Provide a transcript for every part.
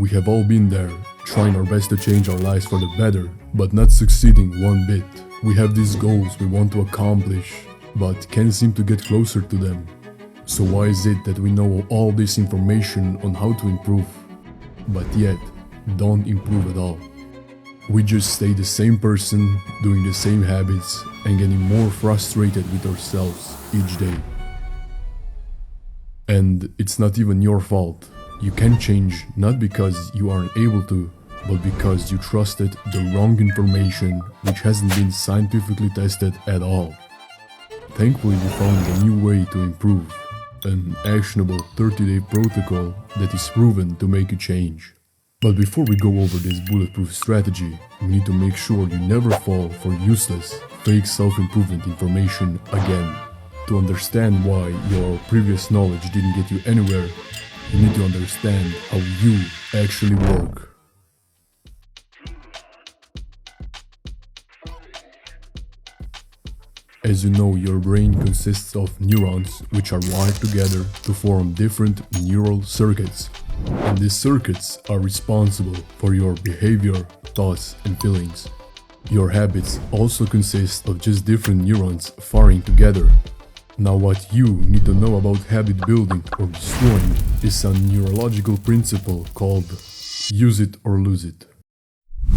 We have all been there, trying our best to change our lives for the better, but not succeeding one bit. We have these goals we want to accomplish, but can't seem to get closer to them. So why is it that we know all this information on how to improve, but yet don't improve at all? We just stay the same person, doing the same habits, and getting more frustrated with ourselves each day. And it's not even your fault. You can change not because you aren't able to, but because you trusted the wrong information which hasn't been scientifically tested at all. Thankfully, we found a new way to improve, an actionable 30-day protocol that is proven to make a change. But before we go over this bulletproof strategy, we need to make sure you never fall for useless, fake self-improvement information again. To understand why your previous knowledge didn't get you anywhere, you need to understand how you actually work. As you know, your brain consists of neurons which are wired together to form different neural circuits. And these circuits are responsible for your behavior, thoughts, and feelings. Your habits also consist of just different neurons firing together. Now, what you need to know about habit building or destroying is a neurological principle called use it or lose it.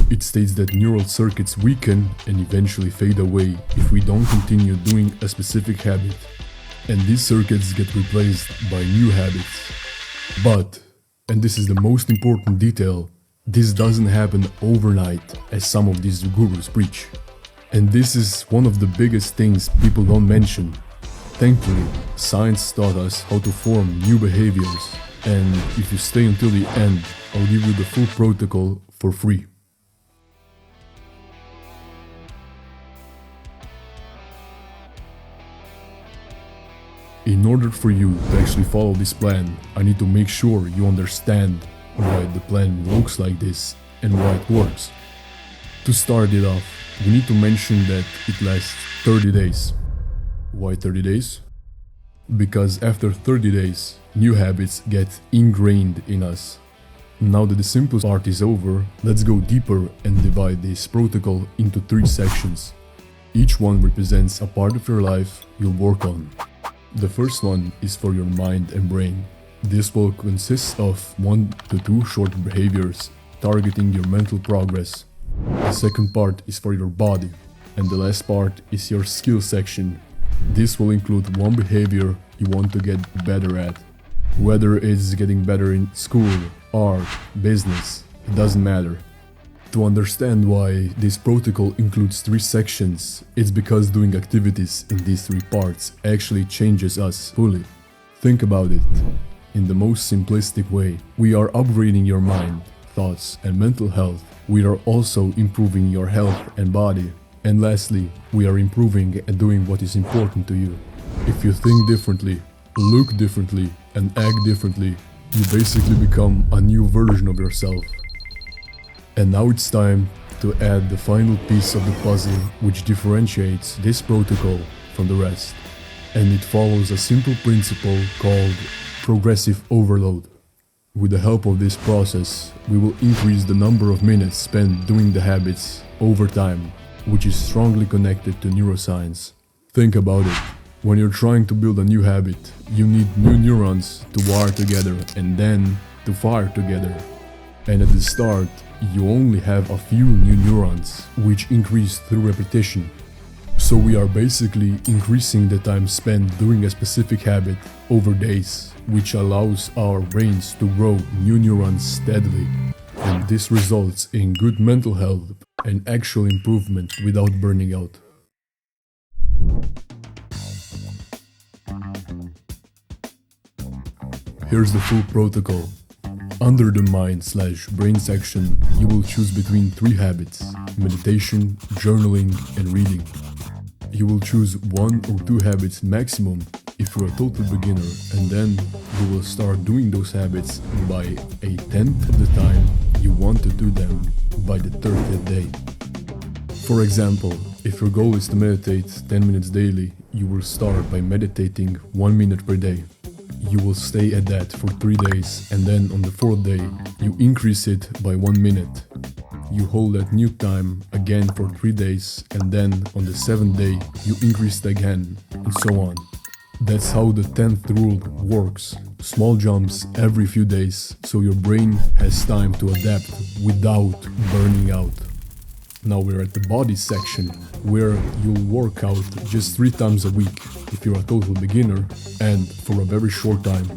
It states that neural circuits weaken and eventually fade away if we don't continue doing a specific habit, and these circuits get replaced by new habits. But, and this is the most important detail, this doesn't happen overnight as some of these gurus preach. And this is one of the biggest things people don't mention. Thankfully, science taught us how to form new behaviors, and if you stay until the end, I'll give you the full protocol for free. In order for you to actually follow this plan, I need to make sure you understand why the plan looks like this and why it works. To start it off, we need to mention that it lasts 30 days. Why 30 days? Because after 30 days, new habits get ingrained in us. Now that the simple part is over, let's go deeper and divide this protocol into 3 sections. Each one represents a part of your life you'll work on. The first one is for your mind and brain. This will consist of 1 to 2 short behaviors targeting your mental progress. The second part is for your body, and the last part is your skill section. This will include one behavior you want to get better at. Whether it's getting better in school, art, business, it doesn't matter. To understand why this protocol includes 3 sections, it's because doing activities in these 3 parts actually changes us fully. Think about it. In the most simplistic way, we are upgrading your mind, thoughts, and mental health. We are also improving your health and body. And lastly, we are improving and doing what is important to you. If you think differently, look differently, and act differently, you basically become a new version of yourself. And now it's time to add the final piece of the puzzle which differentiates this protocol from the rest. And it follows a simple principle called progressive overload. With the help of this process, we will increase the number of minutes spent doing the habits over time, which is strongly connected to neuroscience. Think about it. When you're trying to build a new habit, you need new neurons to wire together and then to fire together. And at the start, you only have a few new neurons, which increase through repetition. So we are basically increasing the time spent doing a specific habit over days, which allows our brains to grow new neurons steadily. And this results in good mental health and actual improvement without burning out. Here's the full protocol. Under the mind/brain section, you will choose between 3 habits: meditation, journaling, and reading. You will choose 1 or 2 habits maximum if you're a total beginner, and then you will start doing those habits by a tenth of the time you want to do them by the 30th day. For example, if your goal is to meditate 10 minutes daily, you will start by meditating 1 minute per day. you will stay at that for 3 days, and then on the 4th day, you increase it by 1 minute. You hold that new time again for 3 days, and then on the 7th day, you increase it again, and so on. That's how the 10th rule works. Small jumps every few days, so your brain has time to adapt without burning out. Now we're at the body section, where you'll work out just 3 times a week if you're a total beginner, and for a very short time.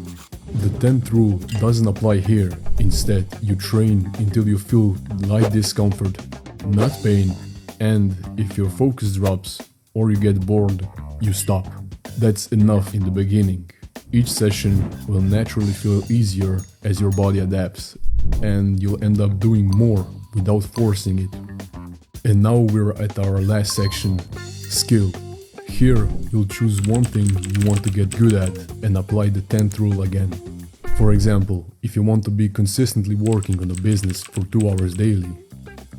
The 10th rule doesn't apply here. Instead, you train until you feel light discomfort, not pain, and if your focus drops or you get bored, you stop. That's enough in the beginning. Each session will naturally feel easier as your body adapts, and you'll end up doing more without forcing it. And now we're at our last section, skill. Here, you'll choose one thing you want to get good at and apply the 10th rule again. For example, if you want to be consistently working on a business for 2 hours daily,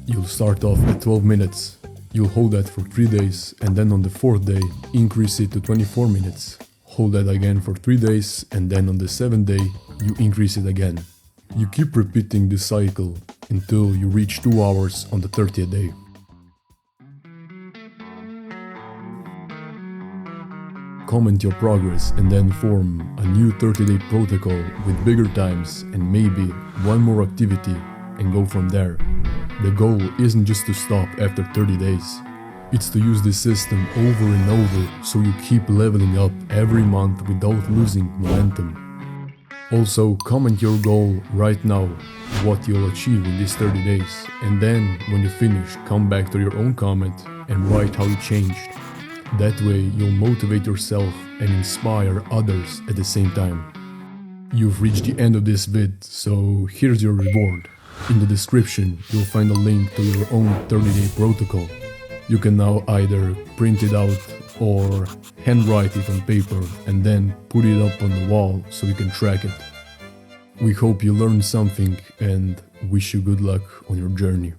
you'll start off at 12 minutes. You'll hold that for 3 days, and then on the 4th day, increase it to 24 minutes. Hold that again for 3 days, and then on the 7th day, you increase it again. You keep repeating this cycle until you reach 2 hours on the 30th day. Comment your progress and then form a new 30-day protocol with bigger times and maybe one more activity and go from there. The goal isn't just to stop after 30 days. It's to use this system over and over so you keep leveling up every month without losing momentum. Also, comment your goal right now, what you'll achieve in these 30 days, and then when you finish, come back to your own comment and write how you changed. That way, you'll motivate yourself and inspire others at the same time. You've reached the end of this vid, so here's your reward. In the description, you'll find a link to your own 30-day protocol. You can now either print it out or handwrite it on paper and then put it up on the wall so you can track it. We hope you learned something and wish you good luck on your journey.